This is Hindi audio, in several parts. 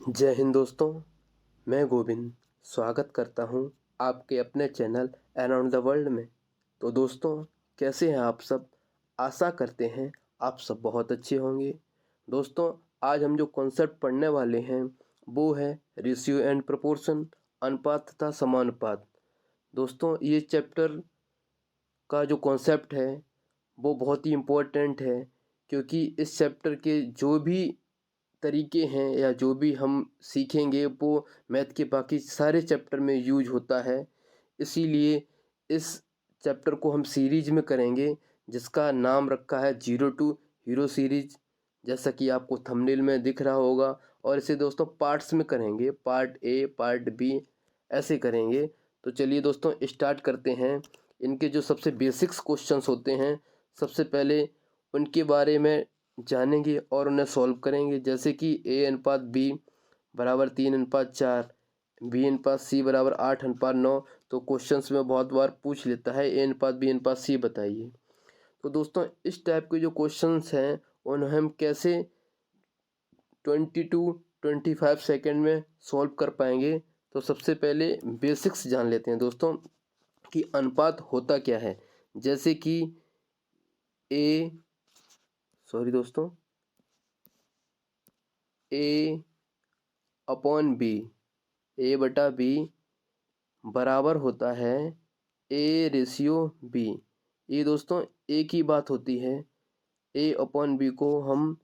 जय हिंद दोस्तों, मैं गोविंद स्वागत करता हूं आपके अपने चैनल अराउंड द वर्ल्ड में। तो दोस्तों, कैसे हैं आप सब? आशा करते हैं आप सब बहुत अच्छे होंगे। दोस्तों, आज हम जो कॉन्सेप्ट पढ़ने वाले हैं वो है रेशियो एंड प्रोपोर्शन, अनुपात तथा समानुपात। दोस्तों, ये चैप्टर का जो कॉन्सेप्ट है वो बहुत ही इम्पोर्टेंट है, क्योंकि इस चैप्टर के जो भी तरीके हैं या जो भी हम सीखेंगे वो मैथ के बाकी सारे चैप्टर में यूज होता है। इसीलिए इस चैप्टर को हम सीरीज में करेंगे, जिसका नाम रखा है 0 to हीरो सीरीज, जैसा कि आपको थंबनेल में दिख रहा होगा। और इसे दोस्तों पार्ट्स में करेंगे, पार्ट ए, पार्ट बी, ऐसे करेंगे। तो चलिए दोस्तों स्टार्ट करते हैं। इनके जो सबसे बेसिक्स क्वेश्चंस होते हैं, सबसे पहले उनके बारे में जानेंगे और उन्हें सॉल्व करेंगे। जैसे कि A/B बराबर 3/4, B/C बराबर 8/9। तो क्वेश्चंस में बहुत बार पूछ लेता है A/B/C बताइए। तो दोस्तों, इस टाइप के जो क्वेश्चंस हैं उन्हें हम कैसे 20 to 25 सेकेंड में सॉल्व कर पाएंगे। तो सबसे पहले बेसिक्स जान लेते हैं दोस्तों कि अनुपात होता क्या है। जैसे कि A/B, A/B बराबर होता है A/B। ये दोस्तों एक ही बात होती है। A/B को हम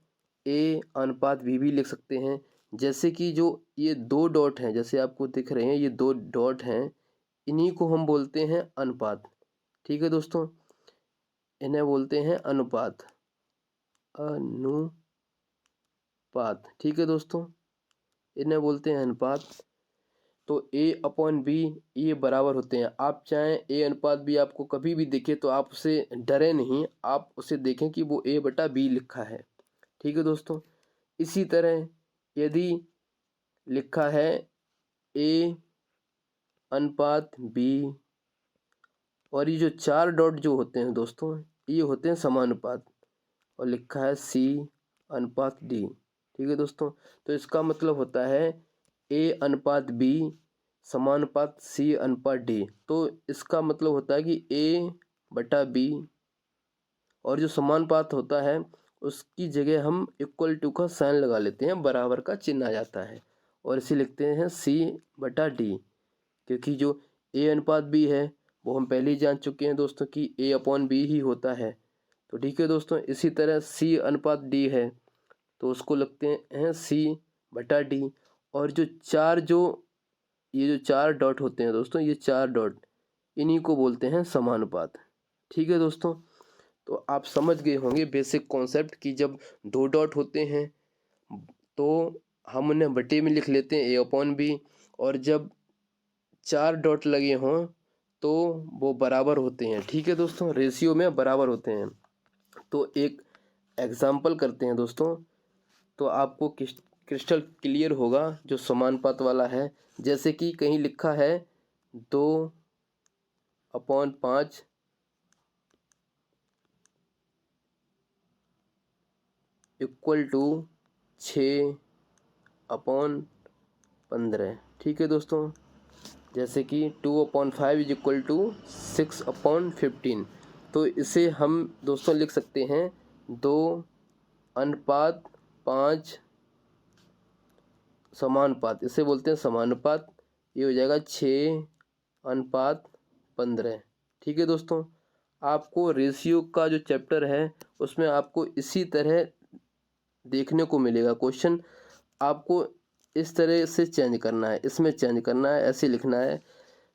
A/B भी लिख सकते हैं। जैसे कि जो ये दो डॉट हैं, जैसे आपको दिख रहे हैं, ये दो डॉट हैं, इन्हीं को हम बोलते हैं अनुपात। ठीक है दोस्तों, इन्हें बोलते हैं अनुपात। ठीक है दोस्तों, इन्हें बोलते हैं अनुपात। तो A/B ये बराबर होते हैं। आप चाहें A/B आपको कभी भी दिखे तो आप उसे डरे नहीं, आप उसे देखें कि वो A/B लिखा है। ठीक है दोस्तों, इसी तरह यदि लिखा है A/B और ये जो चार डॉट जो होते हैं दोस्तों, ये होते हैं समानुपात, और लिखा है C/D। ठीक है दोस्तों, तो इसका मतलब होता है A/B समानुपात C/D। तो इसका मतलब होता है कि A/B और जो समानुपात होता है उसकी जगह हम इक्वल टू का साइन लगा लेते हैं, बराबर का चिन्ह आ जाता है, और इसे लिखते हैं C/D। क्योंकि जो A/B है वो हम पहले ही जान चुके हैं दोस्तों कि A/B ही होता है। तो ठीक है दोस्तों, इसी तरह C/D है तो उसको लिखते हैं C/D। और ये जो चार डॉट होते हैं दोस्तों, ये चार डॉट, इन्हीं को बोलते हैं समानुपात। ठीक है दोस्तों, तो आप समझ गए होंगे बेसिक कॉन्सेप्ट कि जब दो डॉट होते हैं तो हम उन्हें बटे में लिख लेते हैं A/B, और जब चार डॉट लगे हों तो वो बराबर होते हैं। ठीक है दोस्तों, रेशियो में बराबर होते हैं। तो एक एग्जाम्पल करते हैं दोस्तों, तो आपको क्रिस्टल क्लियर होगा जो समानुपात वाला है। जैसे कि कहीं लिखा है 2/5 इक्वल टू 6/15। ठीक है दोस्तों, जैसे कि 2/5 इज इक्वल टू 6/15। तो इसे हम दोस्तों लिख सकते हैं 2/5 समानुपात, इसे बोलते हैं समानुपात। ये हो जाएगा 6/15। ठीक है दोस्तों, आपको रेशियो का जो चैप्टर है उसमें आपको इसी तरह देखने को मिलेगा क्वेश्चन। आपको इस तरह से चेंज करना है, इसमें चेंज करना है, ऐसे लिखना है।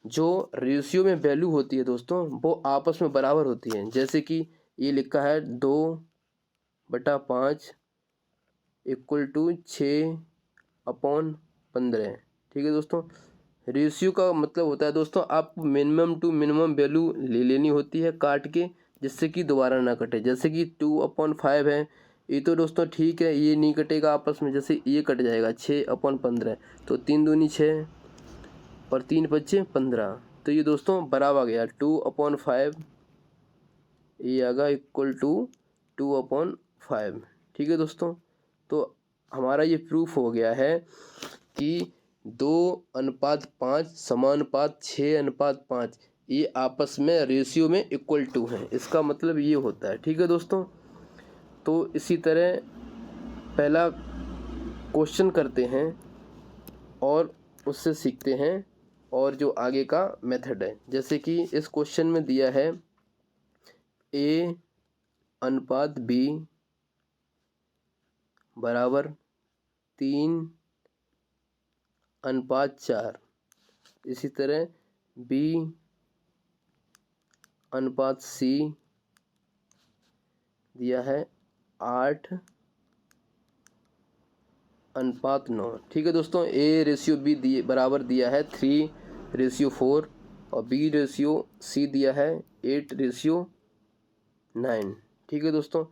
जो रेशियो में वैल्यू होती है दोस्तों वो आपस में बराबर होती है। जैसे कि ये लिखा है 2/5 इक्वल टू 6/15। ठीक है दोस्तों, रेशियो का मतलब होता है दोस्तों आपको मिनिमम टू मिनिमम वैल्यू ले लेनी होती है काट के, जिससे कि दोबारा ना कटे। जैसे कि 2/5 है, ये तो दोस्तों ठीक है, ये नहीं कटेगा आपस में, जैसे ये कट जाएगा 6/15। तो 3 दूनी 6 और 3 बच्चे 15। तो ये दोस्तों बराबर आ गया 2/5, ये आ गया इक्वल टू 2/5। ठीक है दोस्तों, तो हमारा ये प्रूफ हो गया है कि 2:5 समानुपात 6:5 ये आपस में रेशियो में इक्वल टू हैं। इसका मतलब ये होता है। ठीक है दोस्तों, तो इसी तरह पहला क्वेश्चन करते हैं और उससे सीखते हैं और जो आगे का मेथड है। जैसे कि इस क्वेश्चन में दिया है A:B बराबर 3:4। इसी तरह B:C दिया है 8:9। ठीक है दोस्तों, A:B बराबर दिया है 3:4 और B:C दिया है 8:9। ठीक है दोस्तों,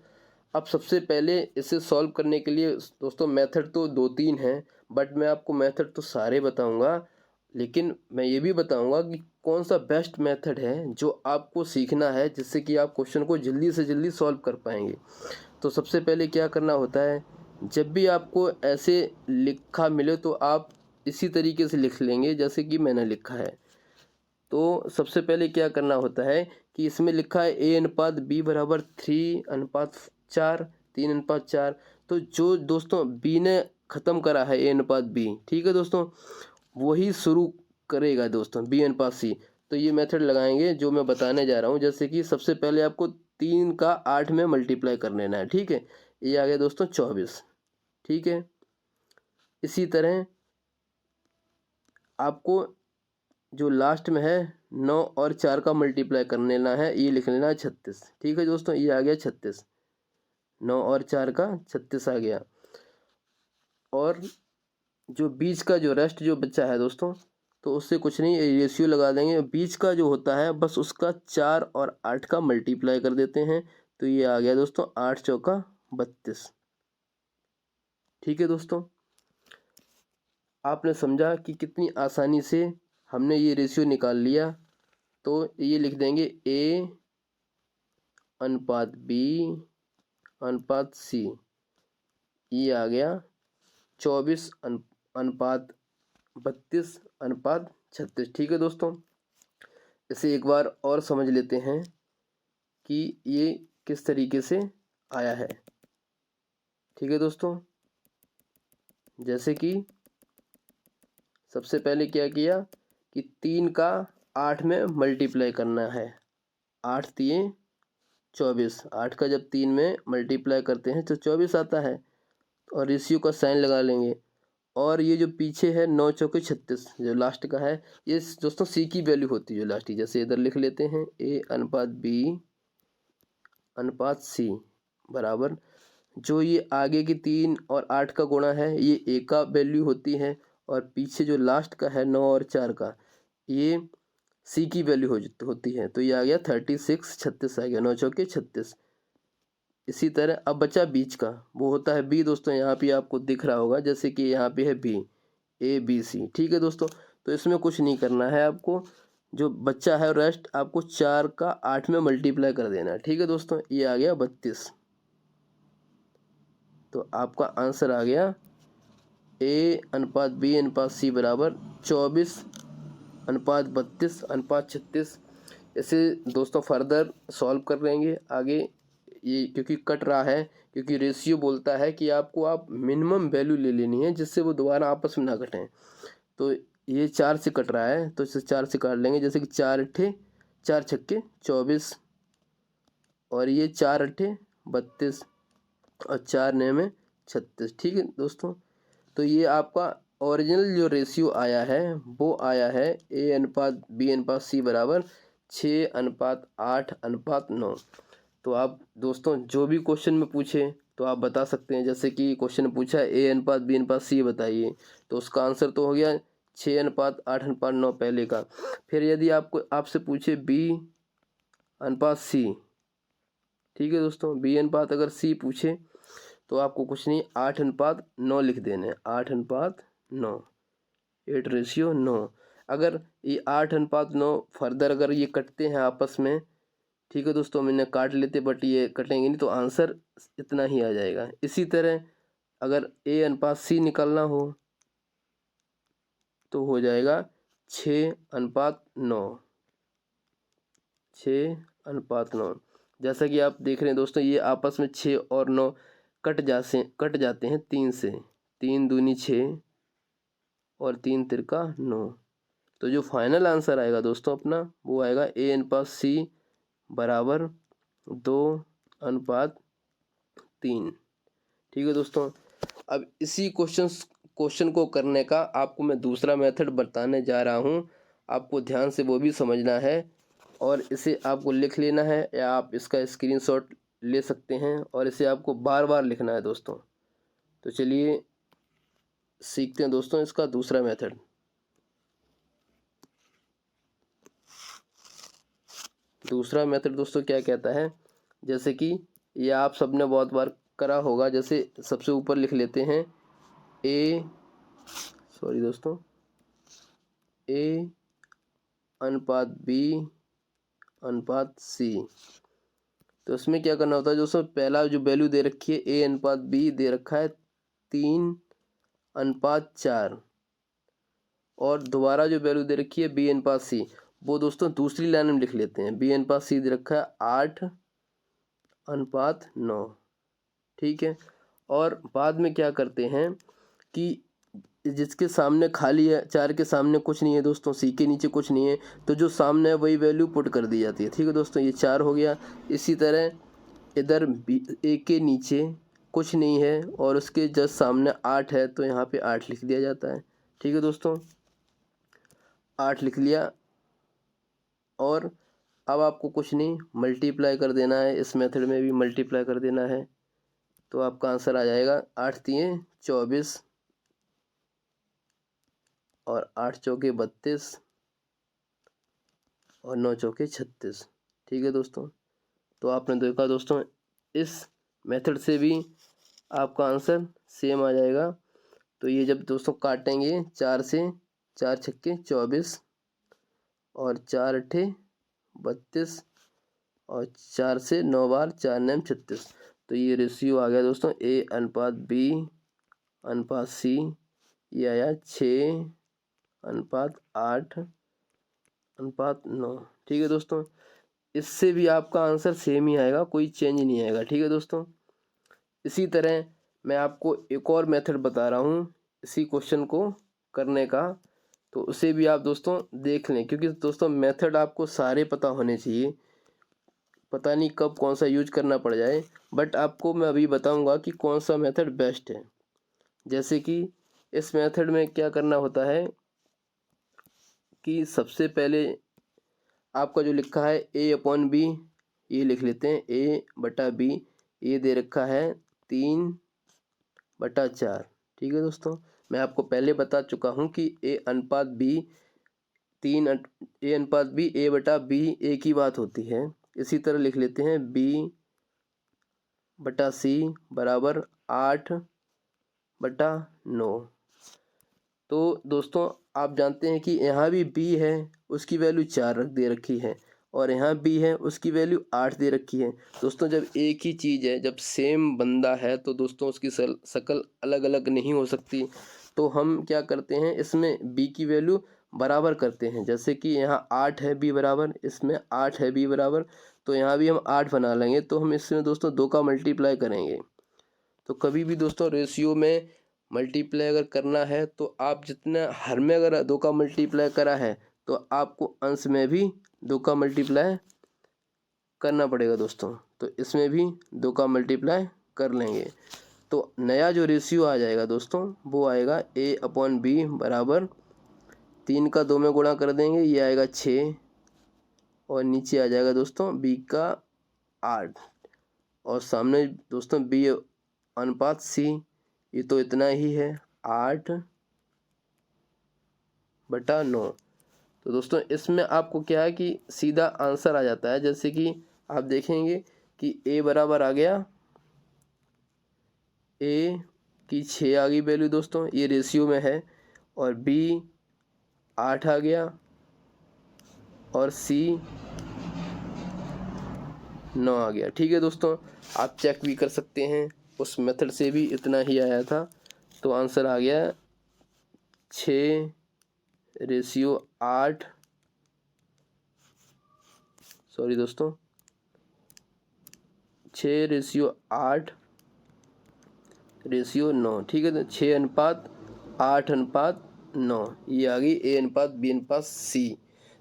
अब सबसे पहले इसे सॉल्व करने के लिए दोस्तों मेथड तो 2-3 हैं, बट मैं आपको मेथड तो सारे बताऊंगा, लेकिन मैं ये भी बताऊंगा कि कौन सा बेस्ट मेथड है जो आपको सीखना है, जिससे कि आप क्वेश्चन को जल्दी से जल्दी सॉल्व कर पाएंगे। तो सबसे पहले क्या करना होता है, जब भी आपको ऐसे लिखा मिले तो आप इसी तरीके से लिख लेंगे जैसे कि मैंने लिखा है। तो सबसे पहले क्या करना होता है कि इसमें लिखा है A:B बराबर 3:4। तो जो दोस्तों B ने ख़त्म करा है A:B, ठीक है दोस्तों, वही शुरू करेगा दोस्तों B:C। तो ये मेथड लगाएंगे जो मैं बताने जा रहा हूँ। जैसे कि सबसे पहले आपको 3 का 8 में मल्टीप्लाई कर लेना है। ठीक है, ये आ गया दोस्तों 24। ठीक है, इसी तरह आपको जो लास्ट में है 9 और 4 का मल्टीप्लाई कर लेना है, ये लिख लेना है 36। ठीक है दोस्तों, ये आ गया 36। 9 और 4 का 36 आ गया। और जो बीच का जो रेस्ट जो बच्चा है दोस्तों, तो उससे कुछ नहीं, रेशियो लगा देंगे। बीच का जो होता है बस उसका 4 और 8 का मल्टीप्लाई कर देते हैं, तो ये आ गया दोस्तों 8 चौका 32। ठीक है दोस्तों, आपने समझा कि कितनी आसानी से हमने ये रेशियो निकाल लिया। तो ये लिख देंगे A:B:C, ये आ गया 24:32:36। ठीक है दोस्तों, इसे एक बार और समझ लेते हैं कि ये किस तरीके से आया है। ठीक है दोस्तों, जैसे कि सबसे पहले क्या किया कि 3 का 8 में मल्टीप्लाई करना है। 8 3 24, 8 का जब 3 में मल्टीप्लाई करते हैं तो 24 आता है, और रेशियो का साइन लगा लेंगे। और ये जो पीछे है 9 चौके 36 जो लास्ट का है, ये दोस्तों C की वैल्यू होती है जो लास्ट की। जैसे इधर लिख लेते हैं A:B:C बराबर, जो ये आगे की 3 और 8 का गुणा है ये A का वैल्यू होती है, और पीछे जो लास्ट का है 9 और 4 का, ये C की वैल्यू होती है। तो ये आ गया 36, 36 आ गया, 9 चौके 36। इसी तरह अब बचा बीच का, वो होता है B दोस्तों। यहाँ पे आपको दिख रहा होगा जैसे कि यहाँ पे है B, ABC। ठीक है दोस्तों, तो इसमें कुछ नहीं करना है आपको, जो बच्चा है रेस्ट आपको 4 का 8 में मल्टीप्लाई कर देना है। ठीक है दोस्तों, ये आ गया 32। तो आपका आंसर आ गया A:B:C बराबर 24:32:36। इसे दोस्तों फर्दर सॉल्व कर लेंगे आगे, ये क्योंकि कट रहा है, क्योंकि रेशियो बोलता है कि आपको आप मिनिमम वैल्यू ले लेनी है जिससे वो दोबारा आपस में ना कटें। तो ये 4 से कट रहा है, तो इसे 4 से काट लेंगे। जैसे कि 4 अट्ठे 4 छक्के 24, और ये 4 अट्ठे 32 और 4 नए में 36। ठीक है दोस्तों, तो ये आपका ओरिजिनल जो रेशियो आया है वो आया है A:B:C बराबर 6:8:9। तो आप दोस्तों जो भी क्वेश्चन में पूछे तो आप बता सकते हैं। जैसे कि क्वेश्चन पूछा है A:B:C बताइए, तो उसका आंसर तो हो गया 6:8:9 पहले का। फिर यदि आपको आपसे पूछे B:C, ठीक है दोस्तों, B अनुपात अगर C पूछे तो आपको कुछ नहीं 8:9 लिख देने हैं। 8:9, 8:9। अगर ये 8:9 फर्दर अगर ये कटते हैं आपस में, ठीक है दोस्तों, मैंने काट लेते, बट ये कटेंगे नहीं, तो आंसर इतना ही आ जाएगा। इसी तरह अगर A अनुपात C निकालना हो तो हो जाएगा 6:9, 6:9। जैसा कि आप देख रहे हैं दोस्तों, ये आपस में 6 और 9 कट जाते हैं 3 से। 3 दूनी 6 और 3 तिरका 9। तो जो फाइनल आंसर आएगा दोस्तों अपना, वो आएगा A अनुपात C बराबर 2:3। ठीक है दोस्तों। अब इसी क्वेश्चन को करने का आपको मैं दूसरा मेथड बताने जा रहा हूँ। आपको ध्यान से वो भी समझना है और इसे आपको लिख लेना है, या आप इसका स्क्रीनशॉट ले सकते हैं और इसे आपको बार बार लिखना है दोस्तों। तो चलिए सीखते हैं दोस्तों इसका दूसरा मेथड। दूसरा मेथड दोस्तों क्या कहता है, जैसे कि ये आप सबने बहुत बार करा होगा। जैसे सबसे ऊपर लिख लेते हैं A अनुपात B अनुपात C। तो इसमें क्या करना होता है दोस्तों, पहला जो वैल्यू दे रखी है A अनुपात B दे रखा है 3:4, और दोबारा जो वैल्यू दे रखी है B अनुपात C, वो दोस्तों दूसरी लाइन में लिख लेते हैं। B अनुपात C दे रखा है 8:9। ठीक है। और बाद में क्या करते हैं कि जिसके सामने खाली है, 4 के सामने कुछ नहीं है दोस्तों, C के नीचे कुछ नहीं है, तो जो सामने है वही वैल्यू पुट कर दी जाती है। ठीक है दोस्तों, ये 4 हो गया। इसी तरह इधर A के नीचे कुछ नहीं है और उसके जस्ट सामने 8 है, तो यहाँ पे 8 लिख दिया जाता है। ठीक है दोस्तों, 8 लिख लिया। और अब आपको कुछ नहीं, मल्टीप्लाई कर देना है। इस मेथड में भी मल्टीप्लाई कर देना है, तो आपका आंसर आ जाएगा 8 3 24 और 8 चौके 32 और 9 चौके 36। ठीक है दोस्तों, तो आपने देखा दोस्तों, इस मेथड से भी आपका आंसर सेम आ जाएगा। तो ये जब दोस्तों काटेंगे 4 से, 4 छक्के 24 और 4 अट्ठे 32 और 4 से 9 बार 4 9 36, तो ये रेशियो आ गया दोस्तों A अनुपात B अनुपात C। ये आया 6:8:9। ठीक है दोस्तों, इससे भी आपका आंसर सेम ही आएगा, कोई चेंज नहीं आएगा। ठीक है दोस्तों। इसी तरह मैं आपको एक और मेथड बता रहा हूँ इसी क्वेश्चन को करने का, तो उसे भी आप दोस्तों देख लें, क्योंकि दोस्तों मेथड आपको सारे पता होने चाहिए। पता नहीं कब कौन सा यूज करना पड़ जाए, बट आपको मैं अभी बताऊंगा कि कौन सा मेथड बेस्ट है। जैसे कि इस मेथड में क्या करना होता है कि सबसे पहले आपका जो लिखा है A/B, ये लिख लेते हैं A/B। ये दे रखा है 3/4। ठीक है दोस्तों, मैं आपको पहले बता चुका हूँ कि A अनुपात B A/B एक ही बात होती है। इसी तरह लिख लेते हैं B/C बराबर 8/9। तो दोस्तों आप जानते हैं कि यहाँ भी B है, उसकी वैल्यू 4 दे रखी है, और यहाँ B है, उसकी वैल्यू 8 दे रखी है। दोस्तों जब एक ही चीज़ है, जब सेम बंदा है, तो दोस्तों उसकी शक्ल अलग अलग नहीं हो सकती। तो हम क्या करते हैं, इसमें B की वैल्यू बराबर करते हैं। जैसे कि यहाँ 8 है B बराबर, इसमें 8 है B बराबर, तो यहाँ भी हम 8 बना लेंगे। तो हम इसमें दोस्तों 2 का मल्टीप्लाई करेंगे। तो कभी भी दोस्तों रेशियो में मल्टीप्लाई अगर करना है, तो आप जितना हर में अगर 2 का मल्टीप्लाई करा है, तो आपको अंश में भी 2 का मल्टीप्लाई करना पड़ेगा दोस्तों। तो इसमें भी 2 का मल्टीप्लाई कर लेंगे, तो नया जो रेशियो आ जाएगा दोस्तों, वो आएगा A/B बराबर 3 का 2 में गुणा कर देंगे, ये आएगा 6, और नीचे आ जाएगा दोस्तों B का 8, और सामने दोस्तों B अनुपात C, ये तो इतना ही है 8/9। तो दोस्तों इसमें आपको क्या है कि सीधा आंसर आ जाता है। जैसे कि आप देखेंगे कि A बराबर आ गया, A की 6 आ गई वैल्यू दोस्तों, ये रेशियो में है, और B 8 आ गया, और C 9 आ गया। ठीक है दोस्तों, आप चेक भी कर सकते हैं उस मेथड से भी इतना ही आया था। तो आंसर आ गया 6:8। सॉरी दोस्तों, 6:8:9। ठीक है, तो 6:8:9 ये आ गई A:B:C।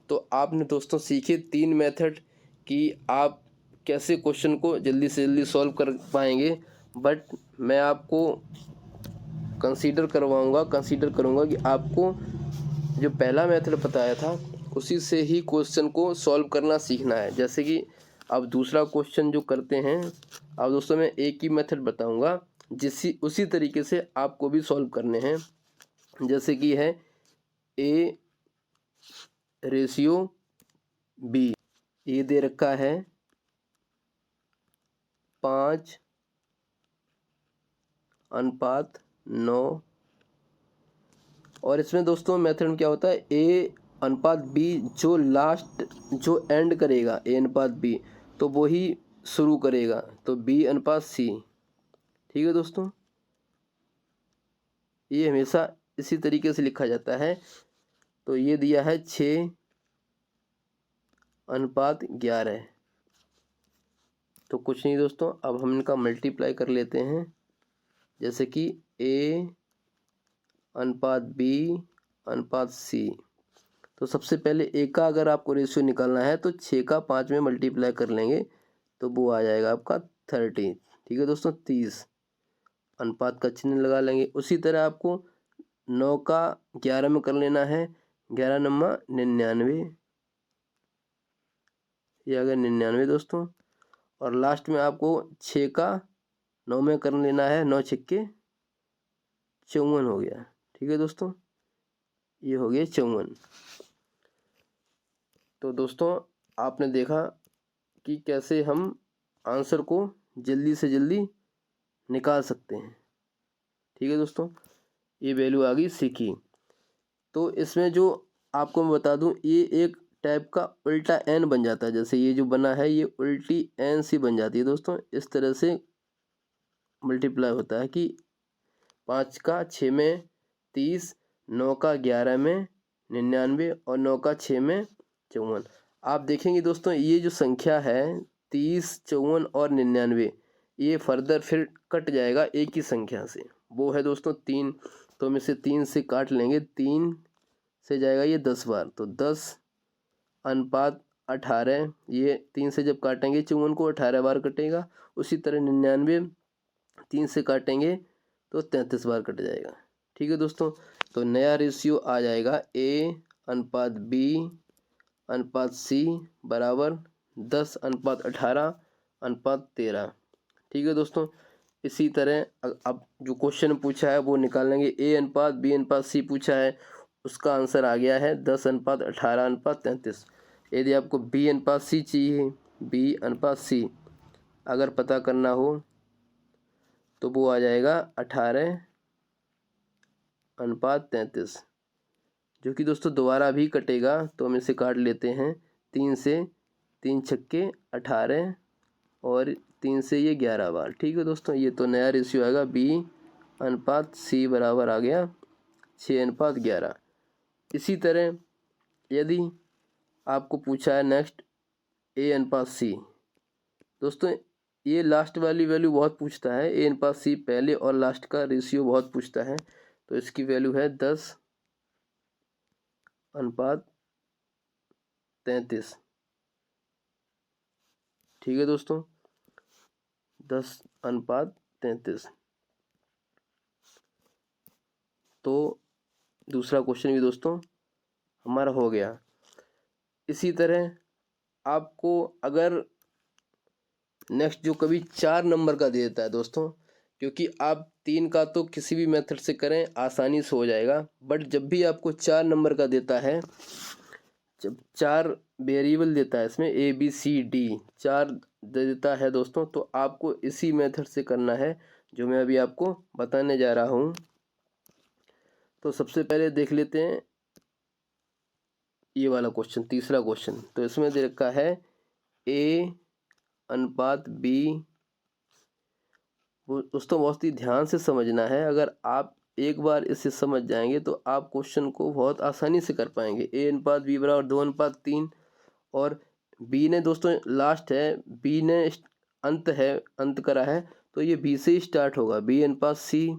तो आपने दोस्तों सीखे 3 मेथड कि आप कैसे क्वेश्चन को जल्दी से जल्दी सॉल्व कर पाएंगे। बट मैं आपको कंसीडर करूँगा कि आपको जो पहला मेथड बताया था उसी से ही क्वेश्चन को सॉल्व करना सीखना है। जैसे कि अब दूसरा क्वेश्चन जो करते हैं, अब दोस्तों मैं एक ही मेथड बताऊंगा उसी तरीके से आपको भी सॉल्व करने हैं। जैसे कि है A:B, ये दे रखा है 5:9। और इसमें दोस्तों मेथड में क्या होता है, A:B जो लास्ट जो एंड करेगा A:B तो वो ही शुरू करेगा, तो B:C। ठीक है दोस्तों, ये हमेशा इसी तरीके से लिखा जाता है। तो ये दिया है 6:11। तो कुछ नहीं दोस्तों, अब हम इनका मल्टीप्लाई कर लेते हैं। जैसे कि A:B:C। तो सबसे पहले A का अगर आपको रेशियो निकालना है तो 6 का 5 में मल्टीप्लाई कर लेंगे तो वो आ जाएगा आपका 30। ठीक है दोस्तों, 30 अनुपात का चिन्ह लगा लेंगे। उसी तरह आपको 9 का 11 में कर लेना है, 11 9 99, ये आ गया 99 दोस्तों। और लास्ट में आपको 6 का 9 में कर लेना है, 9 6 54 हो गया। ठीक है दोस्तों, ये हो गया 54। तो दोस्तों आपने देखा कि कैसे हम आंसर को जल्दी से जल्दी निकाल सकते हैं। ठीक है दोस्तों, ये वैल्यू आ गई C की। तो इसमें जो आपको मैं बता दूं, ये एक टाइप का उल्टा n बन जाता है। जैसे ये जो बना है ये उल्टी n सी बन जाती है दोस्तों। इस तरह से मल्टीप्लाई होता है कि 5 का 6 में 30, 9 का 11 में 99 और 9 का 6 में 54। आप देखेंगे दोस्तों ये जो संख्या है 30, 54 और 99, ये फर्दर फिर कट जाएगा एक ही संख्या से, वो है दोस्तों 3। तो हम इसे 3 से काट लेंगे, 3 से जाएगा ये 10 बार, तो 10:18। ये 3 से जब काटेंगे 54 को 18 बार कटेगा। उसी तरह 99 3 से काटेंगे तो 33 बार कट जाएगा। ठीक है दोस्तों, तो नया रेशियो आ जाएगा A:B:C बराबर 10:18:13। ठीक है दोस्तों, इसी तरह अब जो क्वेश्चन पूछा है वो निकाल लेंगे। A:B:C पूछा है, उसका आंसर आ गया है 10:18:33। यदि आपको B:C चाहिए, B:C अगर पता करना हो तो वो आ जाएगा 18:33, जो कि दोस्तों दोबारा भी कटेगा। तो हम इसे काट लेते हैं, 3 से 3 छक्के 18 और 3 से ये 11 बार। ठीक है दोस्तों, ये तो नया रेशियो आएगा B:C बराबर आ गया 6:11। इसी तरह यदि आपको पूछा है नेक्स्ट A:C, दोस्तों ये लास्ट वाली वैल्यू बहुत पूछता है। A:C पहले और लास्ट का रेशियो बहुत पूछता है। तो इसकी वैल्यू है 10:33। ठीक है दोस्तों, 10:33। तो दूसरा क्वेश्चन भी दोस्तों हमारा हो गया। इसी तरह आपको अगर नेक्स्ट जो कभी 4 नंबर का दे देता है दोस्तों, क्योंकि आप 3 का तो किसी भी मेथड से करें आसानी से हो जाएगा, बट जब भी आपको 4 नंबर का देता है, जब 4 वेरिएबल देता है इसमें ABCD 4 दे देता है दोस्तों, तो आपको इसी मेथड से करना है जो मैं अभी आपको बताने जा रहा हूँ। तो सबसे पहले देख लेते हैं ये वाला क्वेश्चन, तीसरा क्वेश्चन। तो इसमें दे रखा है A:B वो दोस्तों बहुत ही ध्यान से समझना है। अगर आप एक बार इसे समझ जाएंगे तो आप क्वेश्चन को बहुत आसानी से कर पाएंगे। a अनुपात b बराबर 2:3 और b ने दोस्तों लास्ट है, b ने अंत करा है, तो ये b से ही स्टार्ट होगा। b अनुपात c,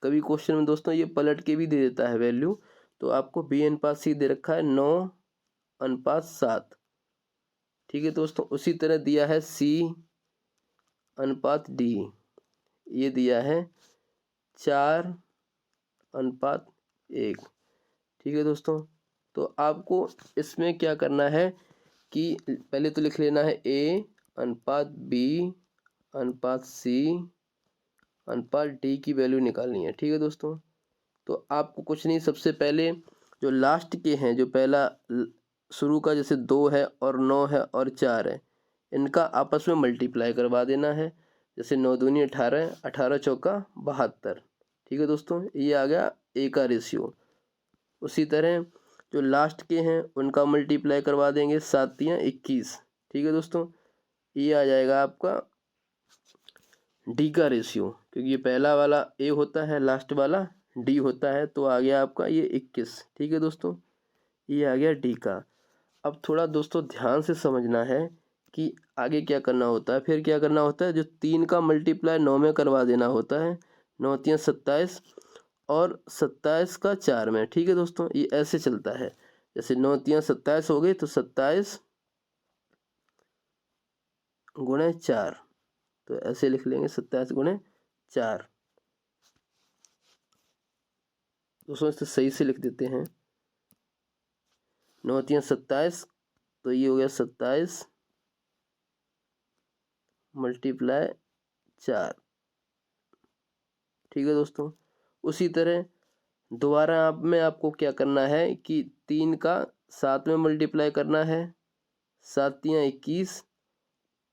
कभी क्वेश्चन में दोस्तों ये पलट के भी दे देता है वैल्यू, तो आपको b अनुपात c दे रखा है 9:7। ठीक है दोस्तों, उसी तरह दिया है c अनुपात d, ये दिया है 4:1। ठीक है दोस्तों, तो आपको इसमें क्या करना है कि पहले तो लिख लेना है a अनुपात b अनुपात c अनुपात d की वैल्यू निकालनी है। ठीक है दोस्तों, तो आपको कुछ नहीं, सबसे पहले जो लास्ट के हैं, जो पहला शुरू का जैसे 2 है और 9 है और 4 है, इनका आपस में मल्टीप्लाई करवा देना है। जैसे 9 दूनी 18, 18 चौका 72। ठीक है दोस्तों, ये आ गया a का रेशियो। उसी तरह जो लास्ट के हैं उनका मल्टीप्लाई करवा देंगे, 7 तियाँ 21। ठीक है दोस्तों, ये आ जाएगा आपका d का रेशियो, क्योंकि ये पहला वाला a होता है, लास्ट वाला d होता है, तो आ गया आपका ये 21। ठीक है दोस्तों, ये आ गया d का। अब थोड़ा दोस्तों ध्यान से समझना है कि आगे क्या करना होता है। फिर क्या करना होता है, जो 3 का मल्टीप्लाई 9 में करवा देना होता है, 9 तियाँ 27 और 27 का 4 में। ठीक है दोस्तों, ये ऐसे चलता है। जैसे 9 तियाँ 27 हो गई, तो 27 गुणे 4, तो ऐसे लिख लेंगे 27 गुणे 4। दोस्तों इसे सही से लिख देते हैं, 9 तियाँ 27, तो ये हो गया 27 मल्टीप्लाई 4। ठीक है दोस्तों, उसी तरह दोबारा आपको क्या करना है कि 3 का 7 में मल्टीप्लाई करना है, 7 तियाँ 21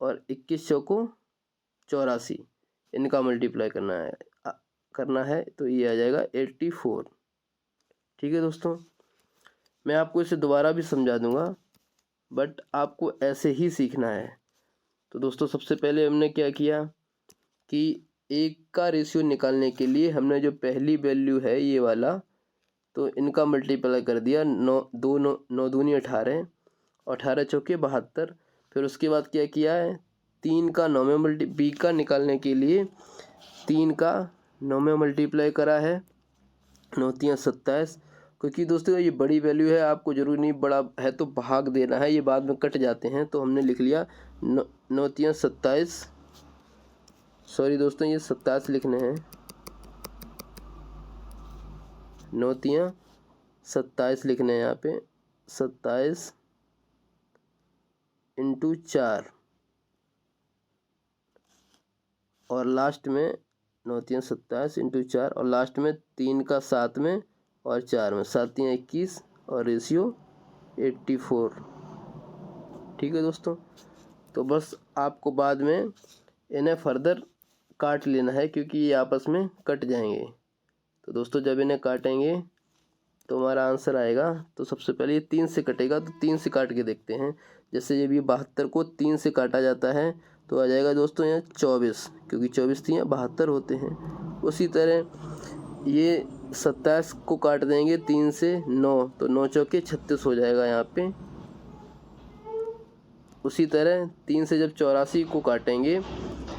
और 21 चौको 84, इनका मल्टीप्लाई करना है, तो ये आ जाएगा 84। ठीक है दोस्तों, मैं आपको इसे दोबारा भी समझा दूंगा, बट आपको ऐसे ही सीखना है। तो दोस्तों सबसे पहले हमने क्या किया कि एक का रेशियो निकालने के लिए हमने जो पहली वैल्यू है ये वाला, तो इनका मल्टीप्लाई कर दिया, 9 दूनी 18, 18 चौके 72। फिर उसके बाद क्या किया है, 3 का 9 में b का निकालने के लिए 3 का 9 में मल्टीप्लाई करा है, 9 तियाँ 27। क्योंकि दोस्तों ये बड़ी वैल्यू है, आपको जरूरी नहीं बड़ा है तो भाग देना है, ये बाद में कट जाते हैं, तो हमने लिख लिया 9 तियाँ 27। सॉरी दोस्तों, ये 27 लिखने हैं, 9 तियाँ 27 लिखने हैं यहाँ पे, 27 इंटू 4 और लास्ट में 9 तियाँ 27 इंटू 4 और लास्ट में 3 का 7 में और 4 में, 7 तियाँ 21 और रेशियो 84। ठीक है दोस्तों, तो बस आपको बाद में इन्हें फर्दर काट लेना है, क्योंकि ये आपस में कट जाएंगे। तो दोस्तों जब इन्हें काटेंगे तो हमारा आंसर आएगा, तो सबसे पहले ये 3 से कटेगा, तो 3 से काट के देखते हैं। जैसे जब ये 72 को 3 से काटा जाता है तो आ जाएगा दोस्तों यहाँ 24, क्योंकि 24 तियाँ 72 होते हैं। उसी तरह ये 27 को काट देंगे 3 से 9, तो 9 चौके 36 हो जाएगा यहाँ पे। उसी तरह 3 से जब 84 को काटेंगे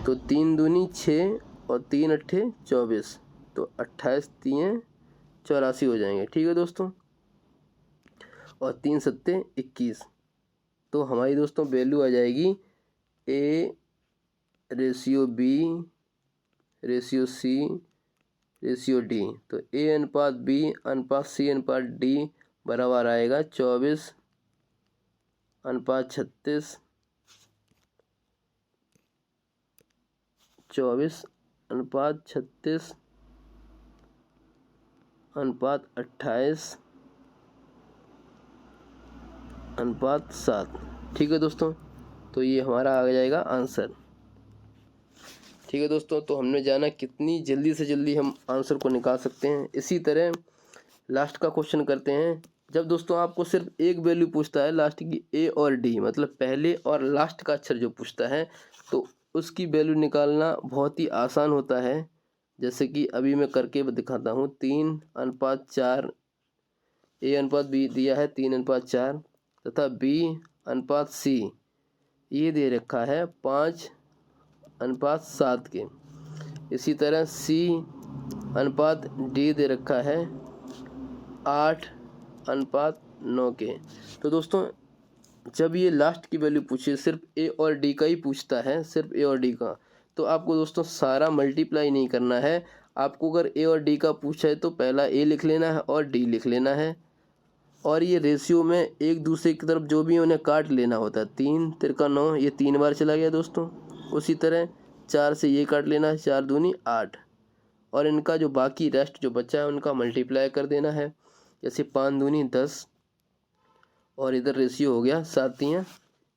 तो 3 दूनी 6 और 3 अट्ठे 24, तो 28 तियाँ 84 हो जाएंगे। ठीक है दोस्तों, और 3 सत्ते 21, तो हमारी दोस्तों वैल्यू आ जाएगी a ratio b ratio c ratio d। तो a अनुपात b अनुपात c अनुपात d बराबर आएगा 24 अनुपात 36, 24 अनुपात 36 अनुपात 28 अनुपात 7। ठीक है दोस्तों, तो ये हमारा आ जाएगा आंसर। ठीक है दोस्तों, तो हमने जाना कितनी जल्दी से जल्दी हम आंसर को निकाल सकते हैं। इसी तरह लास्ट का क्वेश्चन करते हैं। जब दोस्तों आपको सिर्फ एक वैल्यू पूछता है लास्ट की, ए और डी, मतलब पहले और लास्ट का अक्षर जो पूछता है, तो उसकी वैल्यू निकालना बहुत ही आसान होता है। जैसे कि अभी मैं करके दिखाता हूँ। 3:4 A अनुपात B दिया है 3:4 तथा B अनुपात C ये दे रखा है 5:7 के। इसी तरह C अनुपात D दे रखा है 8:9 के। तो दोस्तों जब ये लास्ट की वैल्यू पूछे, सिर्फ A और D का ही पूछता है, सिर्फ A और D का, तो आपको दोस्तों सारा मल्टीप्लाई नहीं करना है। आपको अगर A और D का पूछा है तो पहला A लिख लेना है और D लिख लेना है, और ये रेशियो में एक दूसरे की तरफ जो भी उन्हें काट लेना होता है। 3 तिरका 9, ये 3 बार चला गया दोस्तों। उसी तरह 4 से ये काट लेना है, 4 दूनी 8, और इनका जो बाकी रेस्ट जो बचा है उनका मल्टीप्लाई कर देना है। जैसे 5 दूनी 10, और इधर रेशियो हो गया 7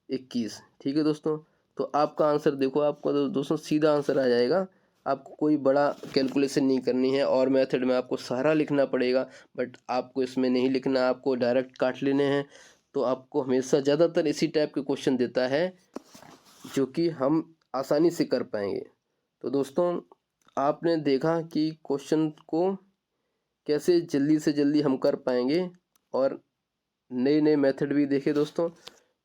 21। ठीक है दोस्तों, तो आपका आंसर देखो, आपका दोस्तों सीधा आंसर आ जाएगा। आपको कोई बड़ा कैलकुलेशन नहीं करनी है, और मेथड में आपको सारा लिखना पड़ेगा, बट आपको इसमें नहीं लिखना, आपको डायरेक्ट काट लेने हैं। तो आपको हमेशा ज़्यादातर इसी टाइप के क्वेश्चन देता है जो कि हम आसानी से कर पाएंगे। तो दोस्तों आपने देखा कि क्वेश्चन को कैसे जल्दी से जल्दी हम कर पाएंगे, और नए नए मेथड भी देखे दोस्तों।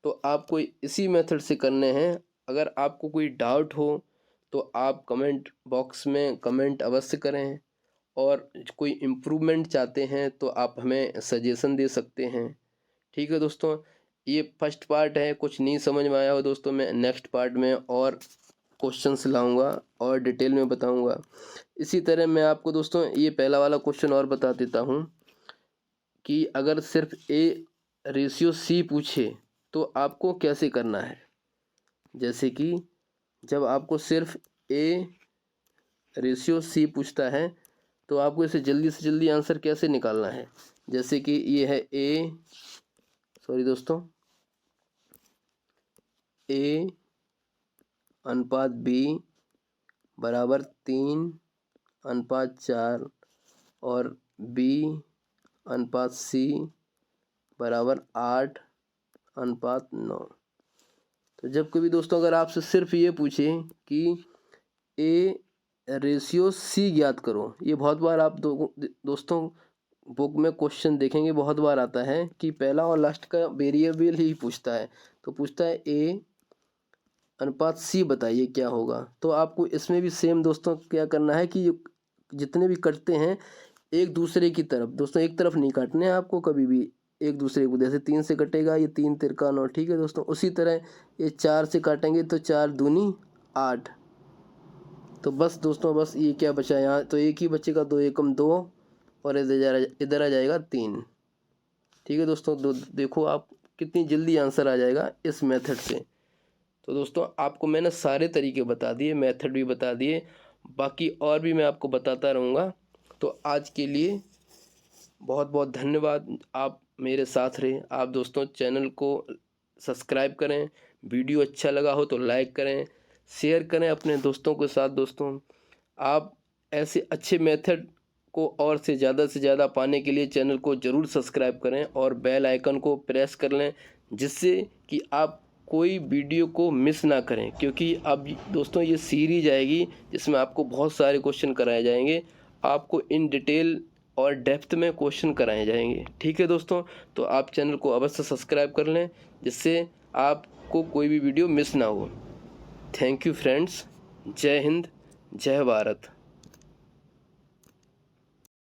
तो आपको इसी मेथड से करने हैं। अगर आपको कोई डाउट हो तो आप कमेंट बॉक्स में कमेंट अवश्य करें, और कोई इम्प्रूवमेंट चाहते हैं तो आप हमें सजेशन दे सकते हैं। ठीक है दोस्तों, ये फर्स्ट पार्ट है। कुछ नहीं समझ में आया हो दोस्तों, मैं नेक्स्ट पार्ट में और क्वेश्चंस लाऊंगा और डिटेल में बताऊंगा। इसी तरह मैं आपको दोस्तों ये पहला वाला क्वेश्चन और बता देता हूँ कि अगर सिर्फ A रेशियो C पूछे तो आपको कैसे करना है। जैसे कि जब आपको सिर्फ A रेशियो C पूछता है तो आपको इसे जल्दी से जल्दी आंसर कैसे निकालना है। जैसे कि ये है A अनुपात B बराबर 3:4 और B अनुपात C बराबर 8:9। तो जब कभी दोस्तों अगर आपसे सिर्फ ये पूछे कि A रेशियो C ज्ञात करो, ये बहुत बार आप दोस्तों बुक में क्वेश्चन देखेंगे, बहुत बार आता है कि पहला और लास्ट का वेरिएबल ही पूछता है। तो पूछता है A अनुपात C बताइए क्या होगा। तो आपको इसमें भी सेम दोस्तों क्या करना है कि जितने भी कटते हैं एक दूसरे की तरफ, दोस्तों एक तरफ नहीं काटने हैं आपको कभी भी, एक दूसरे को। जैसे 3 से कटेगा, ये 3 तिरका 9। ठीक है दोस्तों, उसी तरह ये 4 से काटेंगे तो 4 दूनी 8। तो बस दोस्तों, बस ये क्या बचा यहाँ, तो एक ही बचेगा, 2 एकम 2, और इधर आ जाएगा 3। ठीक है दोस्तों, देखो आप कितनी जल्दी आंसर आ जाएगा इस मेथड से। तो दोस्तों आपको मैंने सारे तरीके बता दिए, मेथड भी बता दिए, बाकी और भी मैं आपको बताता रहूँगा। तो आज के लिए बहुत बहुत धन्यवाद, आप मेरे साथ रहे। आप दोस्तों चैनल को सब्सक्राइब करें, वीडियो अच्छा लगा हो तो लाइक करें, शेयर करें अपने दोस्तों के साथ। दोस्तों आप ऐसे अच्छे मेथड को और से ज़्यादा पाने के लिए चैनल को ज़रूर सब्सक्राइब करें और बेल आइकन को प्रेस कर लें, जिससे कि आप कोई वीडियो को मिस ना करें। क्योंकि अब दोस्तों ये सीरीज आएगी जिसमें आपको बहुत सारे क्वेश्चन कराए जाएंगे, आपको इन डिटेल और डेप्थ में क्वेश्चन कराए जाएंगे। ठीक है दोस्तों, तो आप चैनल को अवश्य सब्सक्राइब कर लें, जिससे आपको कोई भी वीडियो मिस ना हो। थैंक यू फ्रेंड्स, जय हिंद, जय भारत।